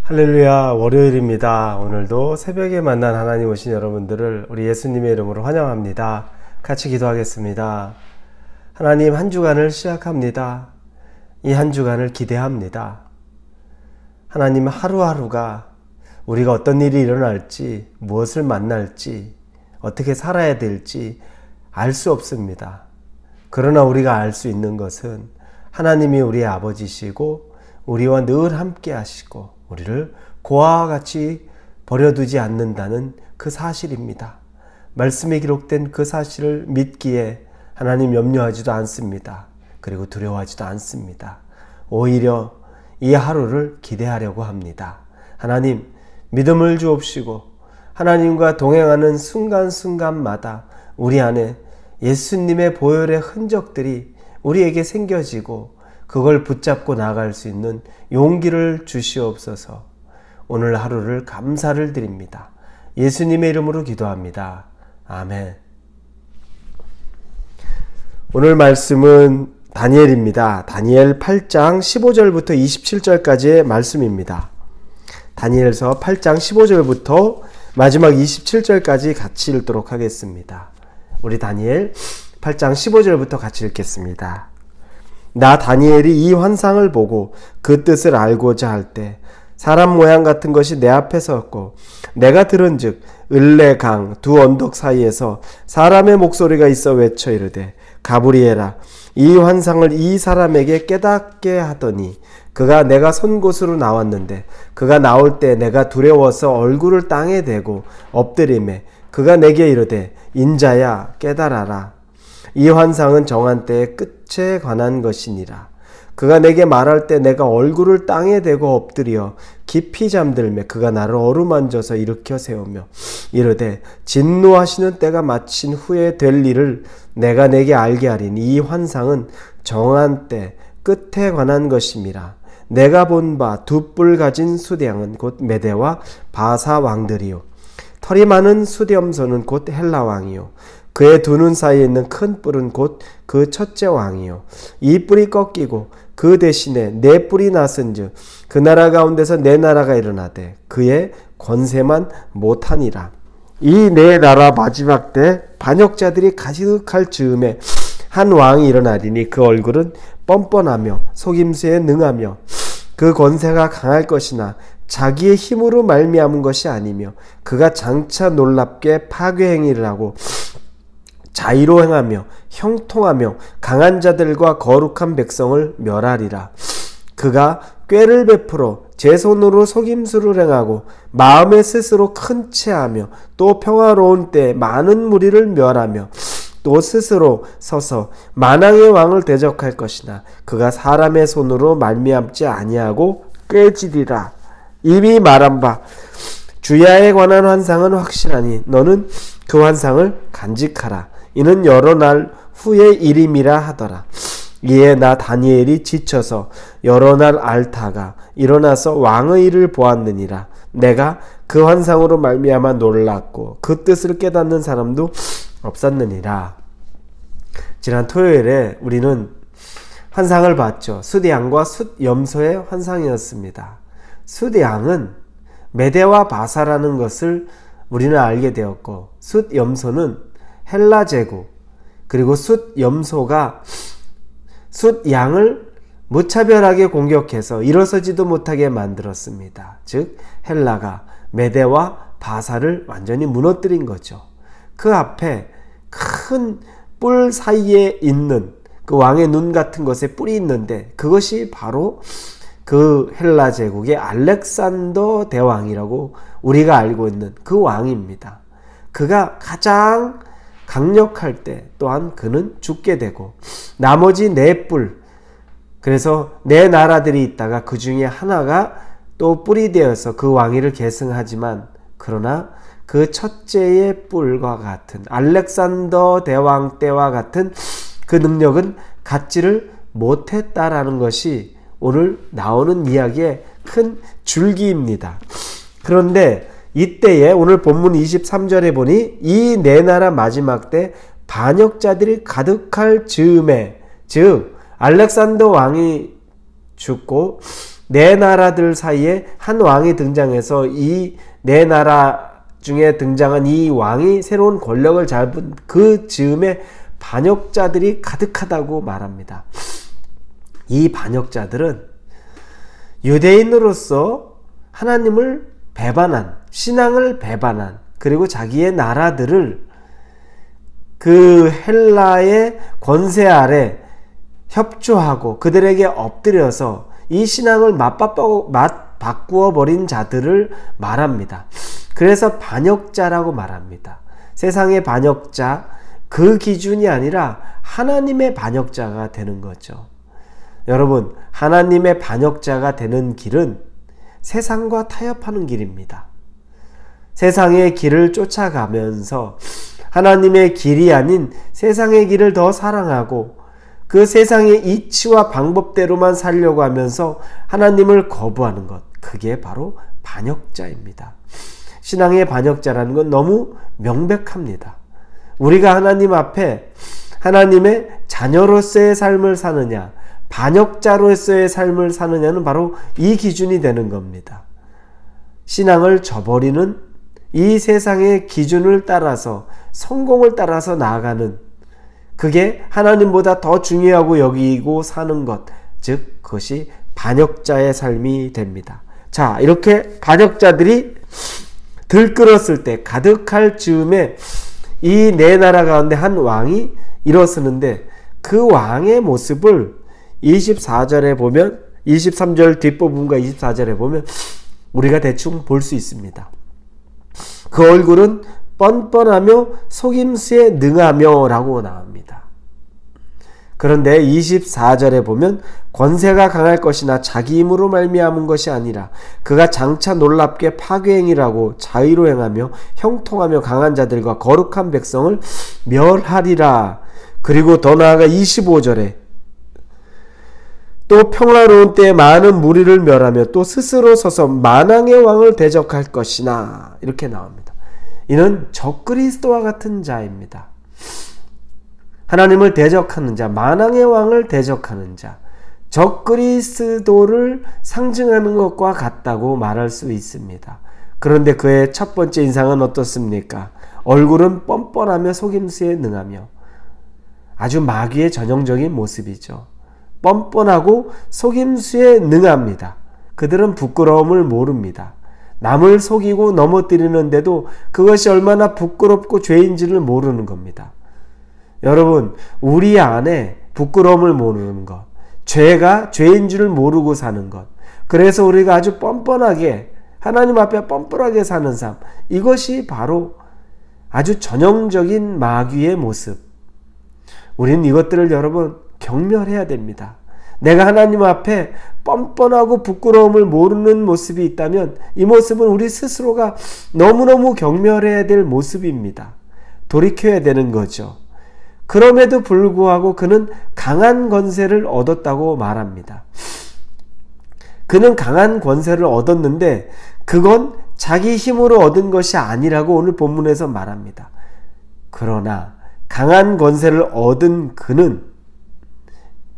할렐루야, 월요일입니다. 오늘도 새벽에 만난 하나님 오신 여러분들을 우리 예수님의 이름으로 환영합니다. 같이 기도하겠습니다. 하나님, 한 주간을 시작합니다. 이 한 주간을 기대합니다. 하나님, 하루하루가 우리가 어떤 일이 일어날지, 무엇을 만날지, 어떻게 살아야 될지 알 수 없습니다. 그러나 우리가 알 수 있는 것은 하나님이 우리의 아버지시고 우리와 늘 함께 하시고 우리를 고아와 같이 버려두지 않는다는 그 사실입니다. 말씀에 기록된 그 사실을 믿기에 하나님 염려하지도 않습니다. 그리고 두려워하지도 않습니다. 오히려 이 하루를 기대하려고 합니다. 하나님, 믿음을 주옵시고 하나님과 동행하는 순간순간마다 우리 안에 예수님의 보혈의 흔적들이 우리에게 생겨지고 그걸 붙잡고 나아갈 수 있는 용기를 주시옵소서. 오늘 하루를 감사를 드립니다. 예수님의 이름으로 기도합니다. 아멘. 오늘 말씀은 다니엘입니다. 다니엘 8장 15절부터 27절까지의 말씀입니다. 다니엘서 8장 15절부터 마지막 27절까지 같이 읽도록 하겠습니다. 우리 다니엘 8장 15절부터 같이 읽겠습니다. 나 다니엘이 이 환상을 보고 그 뜻을 알고자 할 때 사람 모양 같은 것이 내 앞에 섰고 내가 들은즉 을레강 두 언덕 사이에서 사람의 목소리가 있어 외쳐 이르되 가브리엘아, 이 환상을 이 사람에게 깨닫게 하더니 그가 내가 선 곳으로 나왔는데 그가 나올 때 내가 두려워서 얼굴을 땅에 대고 엎드리매 그가 내게 이르되 인자야 깨달아라. 이 환상은 정한 때의 끝에 관한 것이니라. 그가 내게 말할 때 내가 얼굴을 땅에 대고 엎드려 깊이 잠들매 그가 나를 어루만져서 일으켜 세우며 이르되 진노하시는 때가 마친 후에 될 일을 내가 내게 알게 하리니 이 환상은 정한 때 끝에 관한 것임이라. 내가 본 바 두 뿔 가진 수대양은 곧 메대와 바사 왕들이요 털이 많은 수렴소는 곧 헬라 왕이요 그의 두 눈 사이에 있는 큰 뿔은 곧 그 첫째 왕이요 이 뿔이 꺾이고 그 대신에 네 뿔이 났은즉 그 나라 가운데서 네 나라가 일어나되 그의 권세만 못하니라. 이 네 나라 마지막 때 반역자들이 가득할 즈음에 한 왕이 일어나리니 그 얼굴은 뻔뻔하며 속임수에 능하며 그 권세가 강할 것이나 자기의 힘으로 말미암은 것이 아니며 그가 장차 놀랍게 파괴 행위를 하고 자의로 행하며 형통하며 강한 자들과 거룩한 백성을 멸하리라. 그가 꾀를 베풀어 제 손으로 속임수를 행하고 마음에 스스로 큰 체하며 또 평화로운 때 많은 무리를 멸하며 또 스스로 서서 만왕의 왕을 대적할 것이나 그가 사람의 손으로 말미암지 아니하고 꾀지리라. 이미 말한 바 주야에 관한 환상은 확실하니 너는 그 환상을 간직하라. 이는 여러 날 후의 일임이라 하더라. 이에 나 다니엘이 지쳐서 여러 날 앓다가 일어나서 왕의 일을 보았느니라. 내가 그 환상으로 말미암아 놀랐고 그 뜻을 깨닫는 사람도 없었느니라. 지난 토요일에 우리는 환상을 봤죠. 숫양과 숫염소의 환상이었습니다. 숫양은 메대와 바사라는 것을 우리는 알게 되었고 숫염소는 헬라 제국 그리고 숫염소가 숫양을 무차별하게 공격해서 일어서지도 못하게 만들었습니다. 즉 헬라가 메대와 바사를 완전히 무너뜨린 거죠. 그 앞에 큰 뿔 사이에 있는 그 왕의 눈 같은 것에 뿔이 있는데 그것이 바로 그 헬라 제국의 알렉산더 대왕이라고 우리가 알고 있는 그 왕입니다. 그가 가장 강력할 때 또한 그는 죽게 되고 나머지 네 뿔, 그래서 네 나라들이 있다가 그 중에 하나가 또 뿔이 되어서 그 왕위를 계승하지만 그러나 그 첫째의 뿔과 같은 알렉산더 대왕 때와 같은 그 능력은 갖지를 못했다라는 것이 오늘 나오는 이야기의 큰 줄기입니다. 그런데 이때에 오늘 본문 23절에 보니 이 네 나라 마지막 때 반역자들이 가득할 즈음에, 즉 알렉산더 왕이 죽고 네 나라들 사이에 한 왕이 등장해서 이 네 나라 중에 등장한 이 왕이 새로운 권력을 잡은 그 즈음에 반역자들이 가득하다고 말합니다. 이 반역자들은 유대인으로서 하나님을 배반한, 신앙을 배반한, 그리고 자기의 나라들을 그 헬라의 권세 아래 협조하고 그들에게 엎드려서 이 신앙을 바꾸어 버린 자들을 말합니다. 그래서 반역자라고 말합니다. 세상의 반역자, 그 기준이 아니라 하나님의 반역자가 되는 거죠. 여러분, 하나님의 반역자가 되는 길은 세상과 타협하는 길입니다. 세상의 길을 쫓아가면서 하나님의 길이 아닌 세상의 길을 더 사랑하고 그 세상의 이치와 방법대로만 살려고 하면서 하나님을 거부하는 것, 그게 바로 반역자입니다. 신앙의 반역자라는 건 너무 명백합니다. 우리가 하나님 앞에 하나님의 자녀로서의 삶을 사느냐, 반역자로서의 삶을 사느냐는 바로 이 기준이 되는 겁니다. 신앙을 저버리는, 이 세상의 기준을 따라서, 성공을 따라서 나아가는, 그게 하나님보다 더 중요하고 여기고 사는 것, 즉 그것이 반역자의 삶이 됩니다. 자, 이렇게 반역자들이 들끓었을 때, 가득할 즈음에 이 네 나라 가운데 한 왕이 일어서는데 그 왕의 모습을 24절에 보면, 23절 뒷부분과 24절에 보면 우리가 대충 볼 수 있습니다. 그 얼굴은 뻔뻔하며 속임수에 능하며 라고 나옵니다. 그런데 24절에 보면 권세가 강할 것이나 자기 힘으로 말미암은 것이 아니라 그가 장차 놀랍게 파괴행위라고 자의로 행하며 형통하며 강한 자들과 거룩한 백성을 멸하리라. 그리고 더 나아가 25절에 또 평화로운 때에 많은 무리를 멸하며 또 스스로 서서 만왕의 왕을 대적할 것이나, 이렇게 나옵니다. 이는 적그리스도와 같은 자입니다. 하나님을 대적하는 자, 만왕의 왕을 대적하는 자, 적그리스도를 상징하는 것과 같다고 말할 수 있습니다. 그런데 그의 첫 번째 인상은 어떻습니까? 얼굴은 뻔뻔하며 속임수에 능하며, 아주 마귀의 전형적인 모습이죠. 뻔뻔하고 속임수에 능합니다. 그들은 부끄러움을 모릅니다. 남을 속이고 넘어뜨리는데도 그것이 얼마나 부끄럽고 죄인지를 모르는 겁니다. 여러분, 우리 안에 부끄러움을 모르는 것, 죄가 죄인 줄 모르고 사는 것, 그래서 우리가 아주 뻔뻔하게 하나님 앞에 뻔뻔하게 사는 삶, 이것이 바로 아주 전형적인 마귀의 모습. 우리는 이것들을 여러분 경멸해야 됩니다. 내가 하나님 앞에 뻔뻔하고 부끄러움을 모르는 모습이 있다면 이 모습은 우리 스스로가 너무너무 경멸해야 될 모습입니다. 돌이켜야 되는 거죠. 그럼에도 불구하고 그는 강한 권세를 얻었다고 말합니다. 그는 강한 권세를 얻었는데 그건 자기 힘으로 얻은 것이 아니라고 오늘 본문에서 말합니다. 그러나 강한 권세를 얻은 그는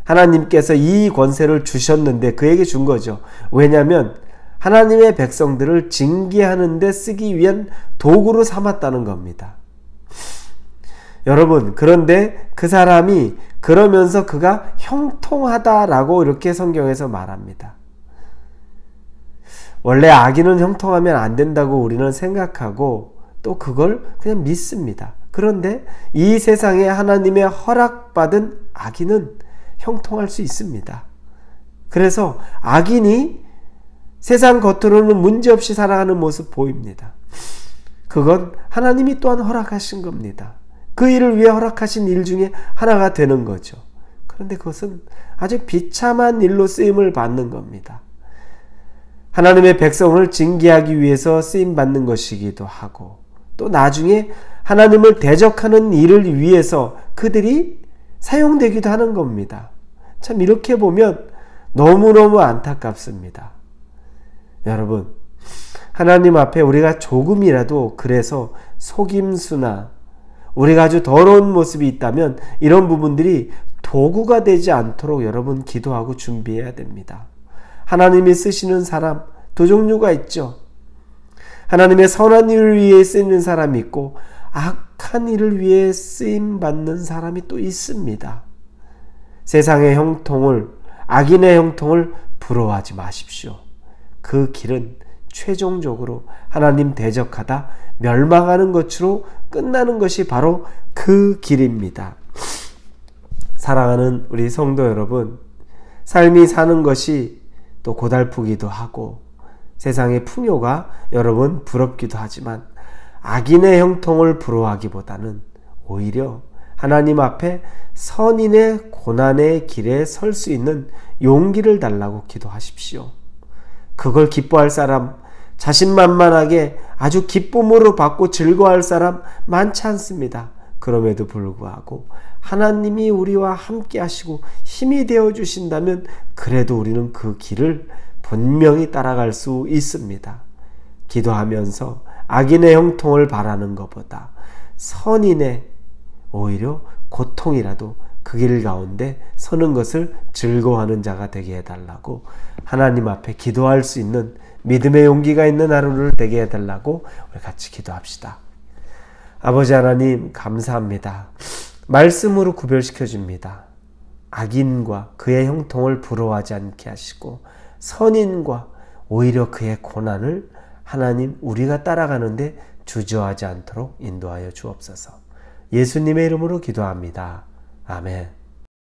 하나님께서 이 권세를 주셨는데 그에게 준 거죠. 왜냐하면 하나님의 백성들을 징계하는 데 쓰기 위한 도구로 삼았다는 겁니다. 여러분, 그런데 그 사람이 그러면서 그가 형통하다라고 이렇게 성경에서 말합니다. 원래 악인은 형통하면 안 된다고 우리는 생각하고 또 그걸 그냥 믿습니다. 그런데 이 세상에 하나님의 허락받은 악인은 형통할 수 있습니다. 그래서 악인이 세상 겉으로는 문제없이 살아가는 모습 보입니다. 그건 하나님이 또한 허락하신 겁니다. 그 일을 위해 허락하신 일 중에 하나가 되는 거죠. 그런데 그것은 아주 비참한 일로 쓰임을 받는 겁니다. 하나님의 백성을 징계하기 위해서 쓰임받는 것이기도 하고 또 나중에 하나님을 대적하는 일을 위해서 그들이 사용되기도 하는 겁니다. 참 이렇게 보면 너무너무 안타깝습니다. 여러분, 하나님 앞에 우리가 조금이라도 그래서 속임수나 우리가 아주 더러운 모습이 있다면 이런 부분들이 도구가 되지 않도록 여러분 기도하고 준비해야 됩니다. 하나님이 쓰시는 사람 두 종류가 있죠. 하나님의 선한 일을 위해 쓰이는 사람이 있고 악한 일을 위해 쓰임받는 사람이 또 있습니다. 세상의 형통을, 악인의 형통을 부러워하지 마십시오. 그 길은 최종적으로 하나님 대적하다 멸망하는 것으로 끝나는 것이 바로 그 길입니다. 사랑하는 우리 성도 여러분, 삶이 사는 것이 또 고달프기도 하고 세상의 풍요가 여러분 부럽기도 하지만 악인의 형통을 부러워하기보다는 오히려 하나님 앞에 선인의 고난의 길에 설 수 있는 용기를 달라고 기도하십시오. 그걸 기뻐할 사람, 자신만만하게 아주 기쁨으로 받고 즐거워할 사람 많지 않습니다. 그럼에도 불구하고 하나님이 우리와 함께 하시고 힘이 되어 주신다면 그래도 우리는 그 길을 분명히 따라갈 수 있습니다. 기도하면서 악인의 형통을 바라는 것보다 선인의 오히려 고통이라도 그 길 가운데 서는 것을 즐거워하는 자가 되게 해달라고 하나님 앞에 기도할 수 있는 믿음의 용기가 있는 하루를 되게 해달라고 우리 같이 기도합시다. 아버지 하나님 감사합니다. 말씀으로 구별시켜 줍니다. 악인과 그의 형통을 부러워하지 않게 하시고 선인과 오히려 그의 고난을 하나님 우리가 따라가는데 주저하지 않도록 인도하여 주옵소서. 예수님의 이름으로 기도합니다. 아멘.